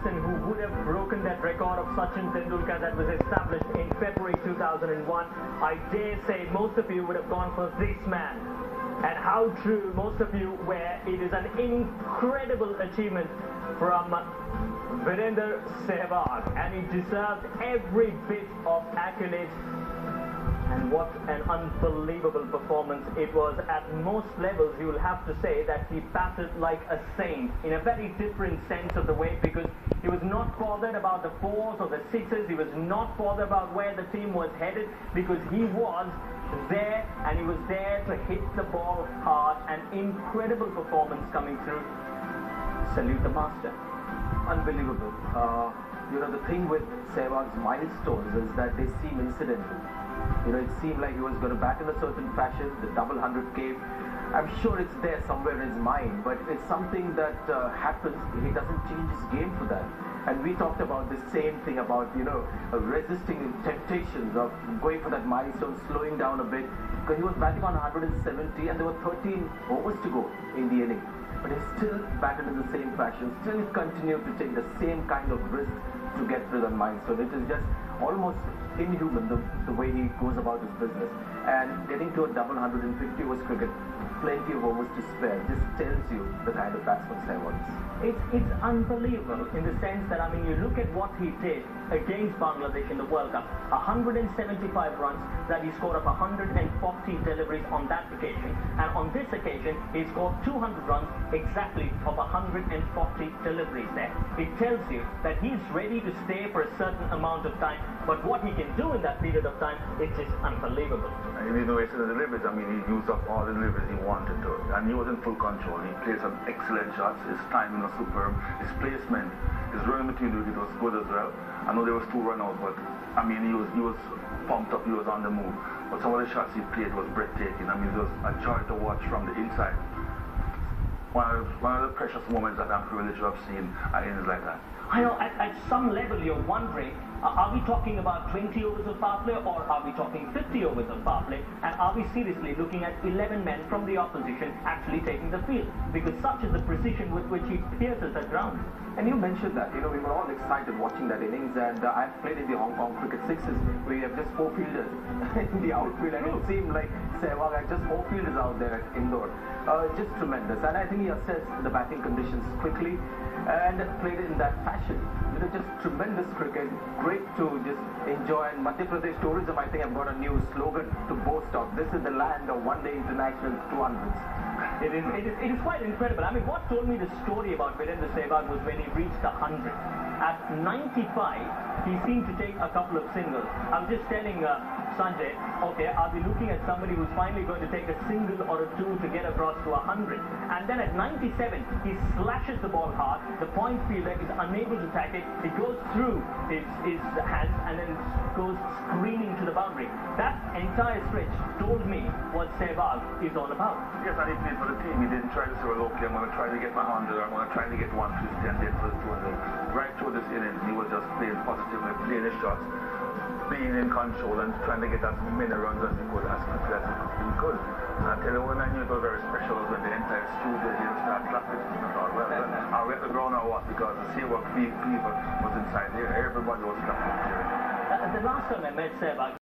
person who would have broken that record of Sachin Tendulkar that was established in February 2001. I dare say most of you would have gone for this man. And how true most of you were. It is an incredible achievement from Virender Sehwag, and he deserved every bit of accolades. And what an unbelievable performance it was. At most levels, you will have to say that he batted like a saint in a very different sense of the way, because he was not bothered about the fours or the sixes. He was not bothered about where the team was headed, because he was there, and he was there to hit the ball hard. An incredible performance coming through. Salute the master. Unbelievable. The thing with Sehwag's milestones is that they seem incidental. It seemed like he was going to bat in a certain fashion. The double 100 came. I'm sure it's there somewhere in his mind, but it's something that happens. He doesn't change his game for that. And we talked about the same thing about, resisting temptations of going for that milestone, slowing down a bit, because he was batting on 170 and there were 13 overs to go in the inning. But he still batted in the same fashion, still continued to take the same kind of risk to get to that milestone. It is just almost inhuman the way he goes about his business. And getting to a double 150 was cricket. Plenty of overs to spare. This tells you the kind of batsman Sehwag is. It's unbelievable in the sense that, you look at what he did against Bangladesh in the World Cup. 175 runs that he scored of 140 deliveries on that occasion. And on this occasion, he scored 200 runs exactly of 140 deliveries there. It tells you that he's ready to stay for a certain amount of time. But what he can do in that period of time, it's just unbelievable. And he wasted the deliveries. He used up all the deliveries he wanted to. And he was in full control. He played some excellent shots. His timing was superb. His placement, his running between it was good as well. I know there was 2 run-outs, but he was pumped up. He was on the move. But some of the shots he played was breathtaking. It was a joy to watch from the inside. One of the precious moments that I'm privileged to have seen at innings like that. I know, at some level you're wondering, are we talking about 20 overs of power play, or are we talking 50 overs of power play? And are we seriously looking at 11 men from the opposition actually taking the field? Because such is the precision with which he pierces the ground. And you mentioned that, we were all excited watching that innings, and I've played in the Hong Kong cricket sixes, where you have just 4 fielders in the outfield, and it seemed like Sehwag had just 4 fielders out there at Indore. Just tremendous. And I think he assessed the batting conditions quickly and played in that fashion. Just tremendous cricket. Great to just enjoy. And Madhya Pradesh Tourism, I think, have got a new slogan to boast of. This is the land of one-day international 200s. It is quite incredible. What told me the story about Virender Sehwag was when he reached 100. At 95, he seemed to take a couple of singles. I was just telling Sanjay, okay, are we looking at somebody who's finally going to take a single or a 2 to get across to 100? And then at 97, he slashes the ball hard. The point fielder is unable to tack it. He goes through his hands and then goes screaming to the boundary. That entire stretch told me what Sehwag is all about. Yes, and he played for the team. He didn't try to say, well, okay, I'm going to try to get my 100, I'm going to try to get 150 and then for the 200. Right through this innings, he was just playing positively, playing his shots, being in control and trying to get as many runs as he could, as quickly as he could. And I tell you, when I knew it was very special was when the entire studio here started clapping. I thought, well, are we at the ground or what? Because the Sehwag people was inside there. Everybody was clapping here. The last time I met Sehwag,